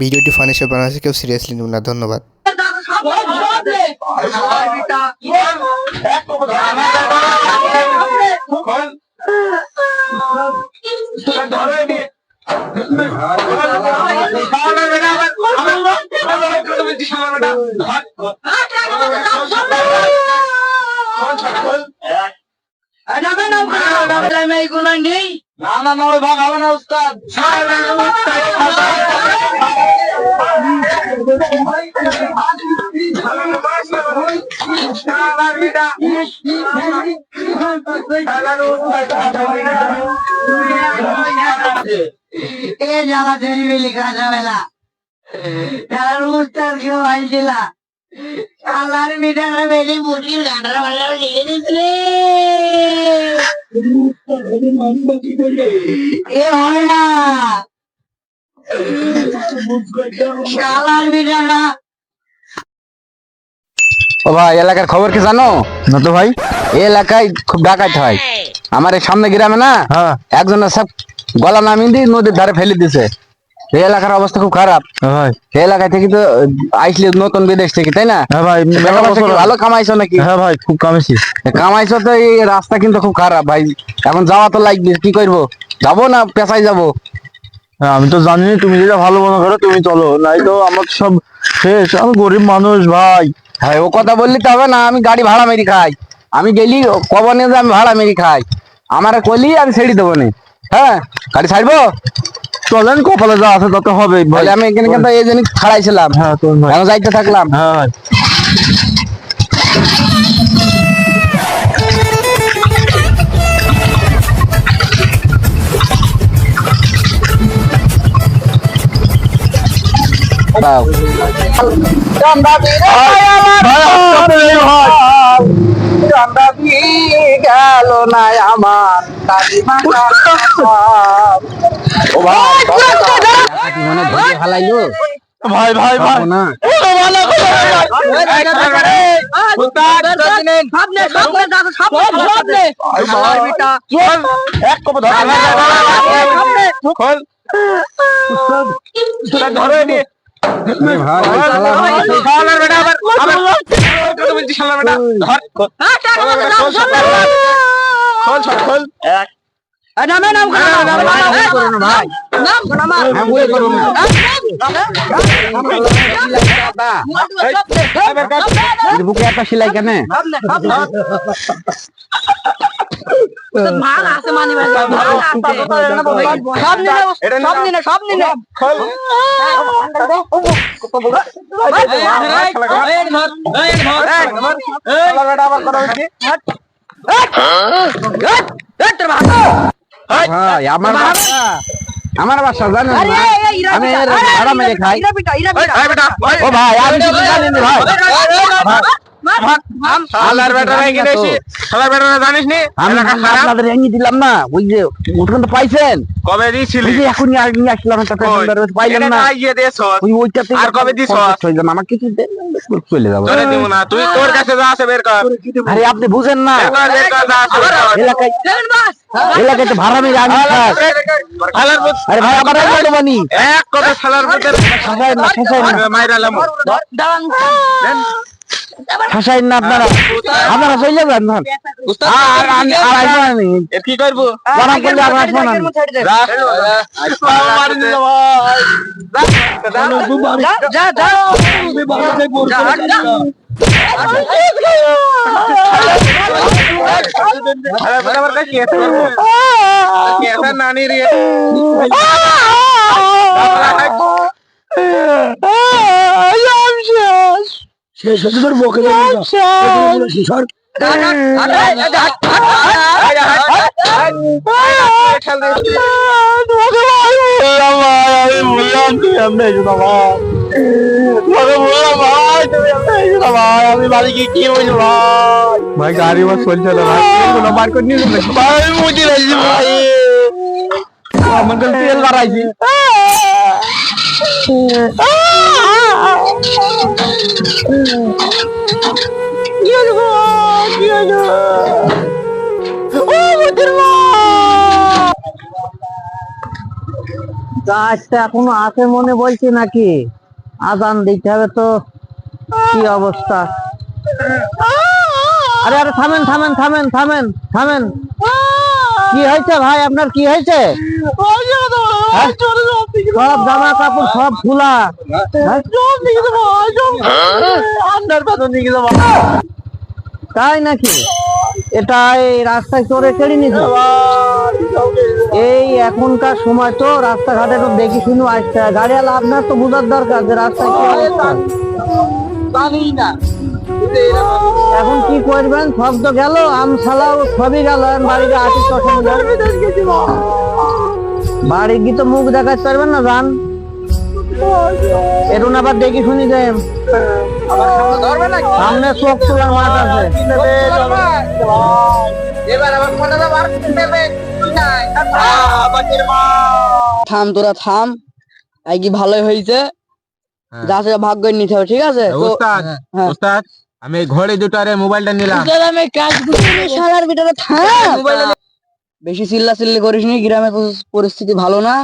ভিডিওটি ফানি হিসেবে বানানো হয়েছে, কেউ সিরিয়াসলি নেবেন না। ধন্যবাদ। লিখা যাবে না, খেলার উস্তাদ কেউ আইছিল আল্লাহর মিটারে বেশি মুশকিল গানটা ভালো লিখে দিচ্ছি। এ হয় না শালার মিটারটা। ও ভাই, এলাকার খবর কি জানো? না তো ভাই। এই এলাকায় খুব ডাকাত হয়। আমার এই সামনে গ্রামে না, একজনের সব গলা নামিয়ে দিয়ে নদীর ধারে ফেলে দিছে। এই এলাকার অবস্থা খুব খারাপ ভাই। এই এলাকা থেকে তো আইসলে নতুন বিদেশ থেকে, তাই না? হ্যাঁ ভাই, ভালো কামাইছো নাকি? হ্যাঁ ভাই, খুব কামাইছি। কামাইছো তো এই রাস্তা কিন্তু খুব খারাপ ভাই, এখন যাওয়া তো লাগবে, কি করবো? যাবো না পেশায় যাবো? আমি তো জানি তুমি যেটা ভালো মনে করো তুমি চলো, নাই তো আমার সব শেষ। আমি গরিব মানুষ ভাই। হ্যাঁ, ও কথা বললি তো হবে না, আমি গাড়ি ভাড়া মেরি খাই। আমি গেলি কবর নিয়ে যে আমি ভাড়া মেরি খাই, আমার কলি আমি ছেড়ে দেবো না। হ্যাঁ, গাড়ি ছাড়বো? চলেন, কপালে যা আছে তত হবে ভাই। আমি এখানে কিন্তু এই জন্য খাড়াইছিলাম। হ্যাঁ তো ভাই, এখন যাইতে থাকলাম। হ্যাঁ ভাই। গেল না আমার মনে ধরে ফেলাইলো ভাই ভাই ভাই না। বুকে একটা সেলাই কেন? আমার বাসা জানেন না, আমি ভাড়া মেরে খাই। ও ভাই, আমি কিছু জানি না ভাই। আপনাদের এনে দিলাম না, ওই যে ওখান তো পাইছেন কবে দিছিলি? এখন নিয়ে আসলাম, পাইলেন না ওইটা থেকে কবে দিছ? আমার কিছু চলে যাবো। তুই তোর কাছে যা আছে বের কর। আরে আপনি বুঝেন না, বের কর, যা আছে বের কর। এলাকায় তো ভাড়া মেরে আমি খাই। আরে ভাই, আমার মানি এক কথা শালার পুতের মাইরালাম। ঠাসাইন না আপনারা, আপনারা চলে যান না। কি করবো? গরম করলে আর আসবো না। নানি রে শেষ হচ্ছে তোর বকে আমি বাড়ি গিয়ে কি বলছো ভাই? গাড়ি আমার চলছে না ভাই, বার করে নিয়ে ভাই, মুজি রাখছি ভাই, আমার কাছে তেল বাড়াইছি। কাজটা এখনো আছে মনে বলছি নাকি? আজান দিতে হবে তো। কি অবস্থা? আরে আরে থামেন থামেন থামেন থামেন থামেন। কি হয়েছে ভাই, আপনার কি হয়েছে? হ্যাঁ? সব জামা কাপড় সব খোলা। তাই নাকি? এটা এই রাস্তায় চড়ে চড়ে নিছে। এই এখনকার সময় তো রাস্তাঘাটে একটু দেখি শুনে আসতে হয়। গাড়িওয়ালা আপনার তো বোঝার দরকার যে রাস্তায় কি অবস্থা। এখন কি করবেন? সব তো গেল, আমশালাও সবই গেল। বাড়িতে আটি বাড়ি গিয়ে তো মুখ দেখাতে পারবেন না। যান এরুন আবার দেখি শুনি দেন। সামনে চোখ তোলার মাঠ আছে। থাম তোরা থাম, এই কি ভালোই হয়েছে। যা সেটা ভাগ্য নিতে হবে, ঠিক আছে? তো ওস্তাদ হ্যাঁ। ওস্তাদ আমি ঘড়ি দুটারে মোবাইলটা নিলাম। আমি কাজ শালার ভিতরে থাম। বেশি চিল্লা চিল্লি করিস নি, গ্রামের পরিস্থিতি ভালো না।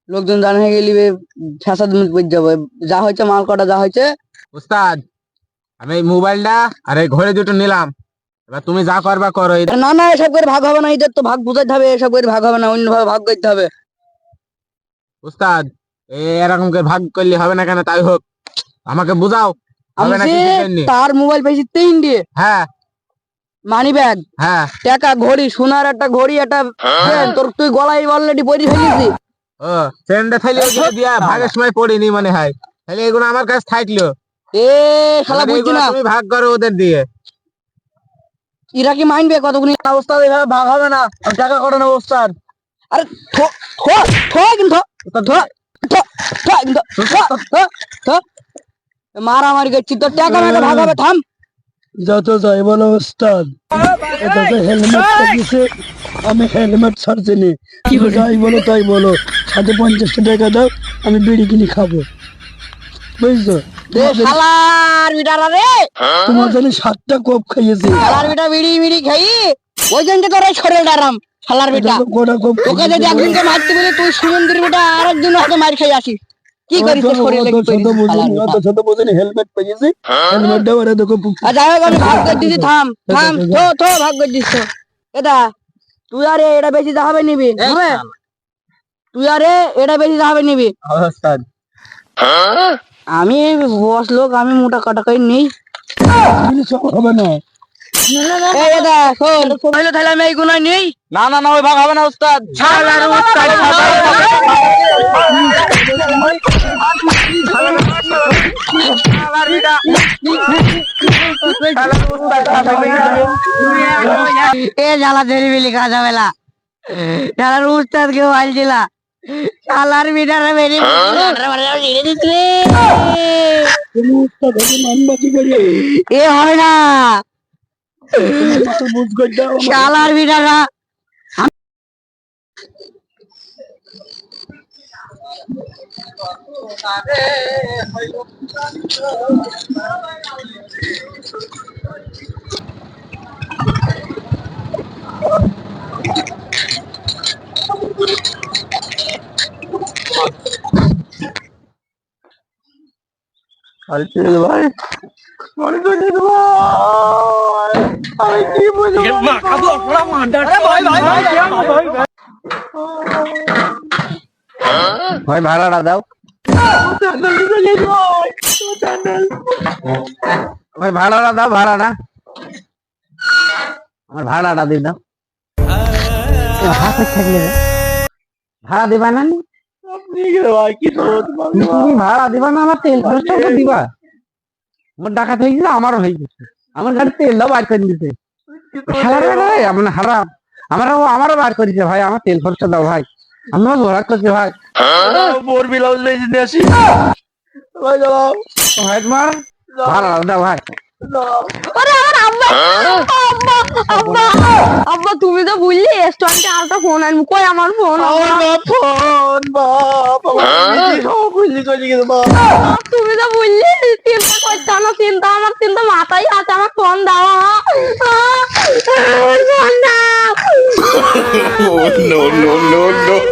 লোকজন জানা হয়ে গেলি ফ্যাসাদ বুঝ যাবে। যা হয়েছে মাল কটা যা হয়েছে। ওস্তাদ আমি এই মোবাইলটা আর এই ঘড়ি দুটো নিলাম, এবার তুমি যা করবা করো। না না, এসব করে ভাগ হবে না, এদের তো ভাগ বুঝাইতে হবে। এসব করে ভাগ হবে না, অন্যভাবে ভাগ করতে হবে। ওস্তাদ এরকম করে ভাগ করলে হবে না কেন? তাই হোক আমাকে বুঝাও। হবে না আমি কিসের জন্য? তার মোবাইল পেয়েছি 3টে, হ্যাঁ মানি ব্যাগ, হ্যাঁ টাকা, ঘড়ি, সোনার একটা ঘড়ি, একটা চেন। তোর তুই গলায় অলরেডি পরি ফেলেছি। ও চেনটা থাইলে ওইগুলো দিয়া ভাগের সময় পড়িনি মনে হয়। তাহলে এগুলো আমার কাছে থাকলো। এ শালা বুঝছি এগুলো না, তুমি ভাগ করো ওদের দিয়ে। এরা কি মাইনবে কতগুলি? অবস্থা এভাবে ভাগ হবে না। আমি টাকা কটার অবস্থা। আরে থো থো থো কিন্তু থো থো থো কিন্তু থো থো থো মারামারি করছি, তোর টাকা মেটা ভাগ হবে। থাম। যত যাই বলো ওস্তাদ, এটা তো হেলমেট লাগিয়েছে, আমি হেলমেট ছাড়ছি নি। যাই বলো তাই বলো, সাথে 50 টাকা দাও, আমি বিড়ি কিনে খাবো, বুঝছো? এ শালার বিটারা রে, তোমার জানি 7টা কোপ খাইয়েছি। শালার বিটা বিড়ি বিড়ি খাই ওই জন্য তোর এই শরীর ডারাম। শালার বিটা, কোটা কোপ তোকে যদি একদিনকে মারতে বলি তুই সুরেন্দ্র বিটা আরেকদিন হয়তো মার খাই আসিস। কি করিস তোর শরীরে? ছোট বোঝেনি, হেলমেট পাইয়েছি, হেলমেট দেওয়ার দেখো। যাই হোক আমি ভাগ করে দিছি। থাম থাম থো থো ভাগ করে দিস। এটা তুই আরে এটা বেশি যাবে নিবি হবে? তুই আরে এটা বেশি যাবে নিবি। ওস্তাদ আমি বস লোক, আমি মোটা কাটা করে নেই। হবে না। এই এটা শোন, তাহলে তাহলে আমি এই গুণায় নেই। না না না, ওই ভাগ হবে না উস্তাদ। এ জ্বালা ঝেলিমিলি কাজা বেলা জ্বালার উস্তাদ কেউ আইছিলা শালার বিটারে বেরি এ হয় না শালার বিটারা। ভাই আমি কি বুঝবো? ভাই ভাড়াটা দাও। ভাই ভাড়াটা দাও, ভাড়াটা আমার ভাড়াটা দিয়ে দাও। ভাড়া দিবা না? তুমি ভাড়া দিবা না? আমার তেল খরচটা দিবা। আমার ডাকাত হয়ে গেছে, আমারও হয়ে গেছে। আমার গাড়ি তেল দাও বার করে দিতে। আমারও বার করেছে ভাই, আমার তেল খরচা দাও ভাই। আমিও ভরা করছি ভাই। ভাই তোমার ভাড়া দাও ভাই। আব্বা তুমি তো বুঝলি রেস্টুরেন্টে আলটা ফোন আনবো। কই আমার ফোন? তুমি তো বুঝলি চিন্তা করছো না। চিন্তা আমার চিন্তা মাথায় আছে। আমার ফোন দাও, ফোন দাও। no, no, no, no.